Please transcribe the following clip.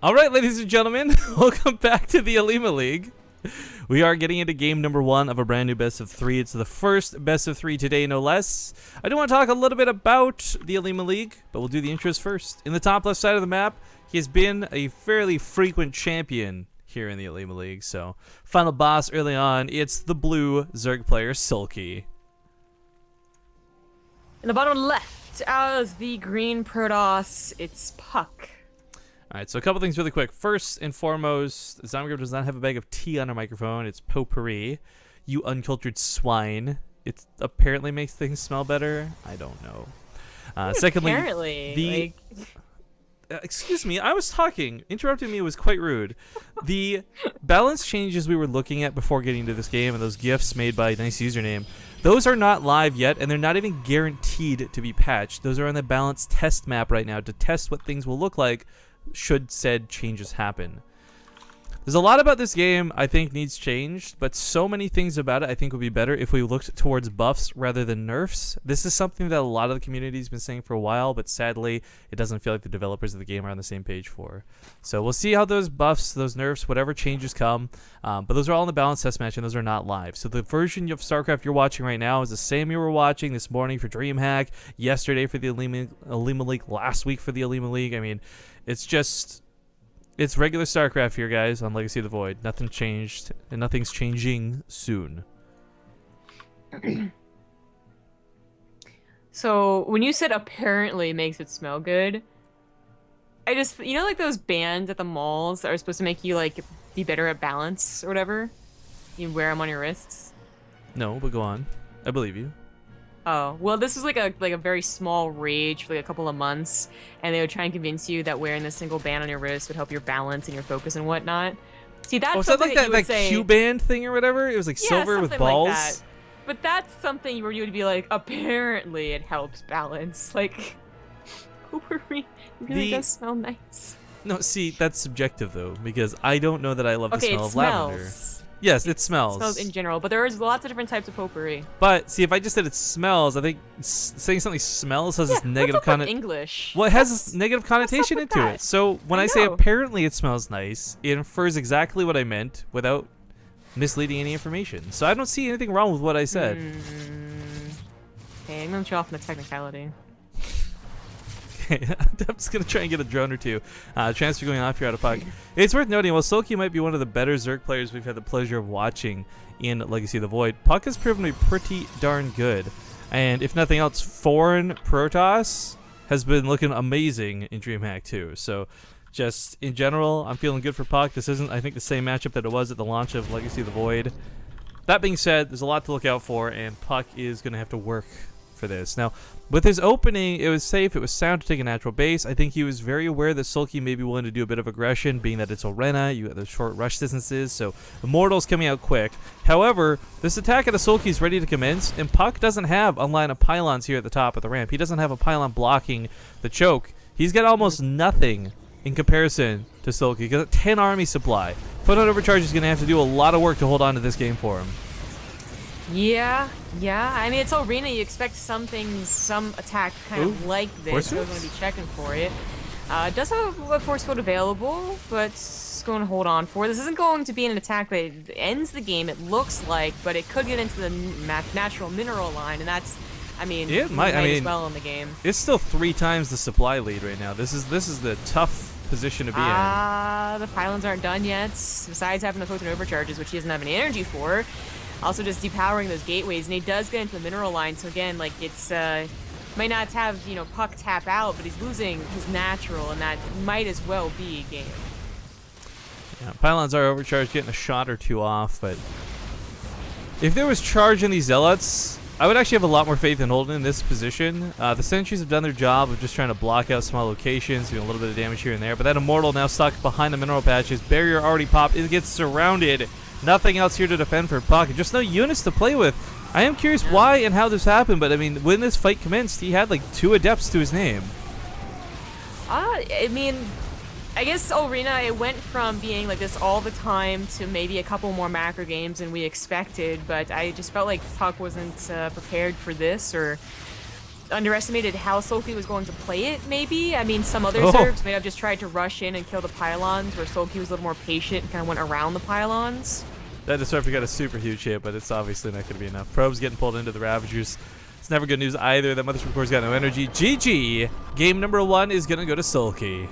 All right, ladies and gentlemen, welcome back to the Olimoleague. We are getting into game number 1 of a brand new best of 3. It's the first best of 3 today, no less. I do want to talk a little bit about the Olimoleague, but we'll do the intros first. In the top left side of the map, he has been a fairly frequent champion here in the Olimoleague. So, final boss early on, it's the blue Zerg player, Soulkey. In the bottom left, as the green Protoss, it's puCK. Alright, so a couple things really quick. First and foremost, Zamgrove does not have a bag of tea on her microphone. It's potpourri. You uncultured swine. It apparently makes things smell better. I don't know. Secondly, apparently, excuse me, I was talking. Interrupting me was quite rude. The balance changes we were looking at before getting to this game and those gifs made by Nice Username, those are not live yet, and they're not even guaranteed to be patched. Those are on the balance test map right now to test what things will look like should said changes happen. There's a lot about this game I think needs changed, but so many things about it I think would be better if we looked towards buffs rather than nerfs. This is something that a lot of the community's been saying for a while, but sadly it doesn't feel like the developers of the game are on the same page for. So we'll see how those buffs, those nerfs, whatever changes come, but those are all in the balance test match and those are not live. So the version of StarCraft you're watching right now is the same you were watching this morning for DreamHack, yesterday for the Olimoleague, last week for the Olimoleague. I mean, it's regular StarCraft here, guys, on Legacy of the Void. Nothing changed, and nothing's changing soon. So, when you said apparently makes it smell good, I just, you know, like those bands at the malls that are supposed to make you, like, be better at balance or whatever? You wear them on your wrists? No, but go on. I believe you. Oh, well, this was like a very small rage for like a couple of months, and they would try and convince you that wearing this single band on your wrist would help your balance and your focus and whatnot. See, that's was something that like that that Q-band thing or whatever? It was like silver with balls? Like that. But that's something where you would be like, apparently it helps balance. Like, potpourri really does smell nice. No, see, that's subjective though, because I don't know that I love the smell of smells. lavender. Yes, it smells. It smells in general, but there's lots of different types of potpourri. But see, if I just said it smells, I think saying something smells has this negative connotation. English. Well, it has this negative connotation into it. So when I say apparently it smells nice, it infers exactly what I meant without misleading any information. So I don't see anything wrong with what I said. Okay, I'm gonna show off on the technicality. I'm just going to try and get a drone or two. Transfer going off here out of puCK. It's worth noting, while Soulkey might be one of the better Zerg players we've had the pleasure of watching in Legacy of the Void, puCK has proven to be pretty darn good. And if nothing else, foreign Protoss has been looking amazing in DreamHack too. So just in general, I'm feeling good for puCK. This isn't, I think, the same matchup that it was at the launch of Legacy of the Void. That being said, there's a lot to look out for, and puCK is going to have to work for this. Now, with his opening, it was safe, it was sound to take a natural base. I think he was very aware that Soulkey may be willing to do a bit of aggression, being that it's Arena, you got those short rush distances, so Immortal's coming out quick. However, this attack at the Soulkey is ready to commence, and puCK doesn't have a line of pylons here at the top of the ramp. He doesn't have a pylon blocking the choke. He's got almost nothing in comparison to Soulkey. He's got a 10 army supply. Photon Overcharge is going to have to do a lot of work to hold on to this game for him. Yeah. I mean, it's Arena. You expect some attack kind of like this. So we're going to be checking for it. It does have a Force Field available, but it's going to hold on for it. This isn't going to be an attack that ends the game, it looks like, but it could get into the natural mineral line, and that's, I mean, it might as well in the game. It's still 3 times the supply lead right now. This is the tough position to be in. The pylons aren't done yet. Besides having the Photon Overcharges, which he doesn't have any energy for. Also just depowering those gateways, and he does get into the mineral line, so again, like, it's, might not have, you know, puCK tap out, but he's losing his natural, and that might as well be a game. Yeah, pylons are overcharged, getting a shot or two off, but if there was charge in these Zealots, I would actually have a lot more faith in holding in this position. The sentries have done their job of just trying to block out small locations, doing a little bit of damage here and there, but that Immortal now stuck behind the mineral patches, barrier already popped, it gets surrounded. Nothing else here to defend for puCK. Just no units to play with. I am curious why and how this happened, but I mean, when this fight commenced, he had like 2 adepts to his name. I mean, I guess Arena, it went from being like this all the time to maybe a couple more macro games than we expected, but I just felt like puCK wasn't prepared for this, or underestimated how Soulkey was going to play it, maybe. I mean, some other Oh. Zergs may have just tried to rush in and kill the pylons, where Soulkey was a little more patient and kind of went around the pylons. That Disruptor got a super huge hit, but it's obviously not going to be enough. Probe's getting pulled into the Ravagers. It's never good news either. That Mothership Core's got no energy. GG! Game number 1 is going to go to Soulkey.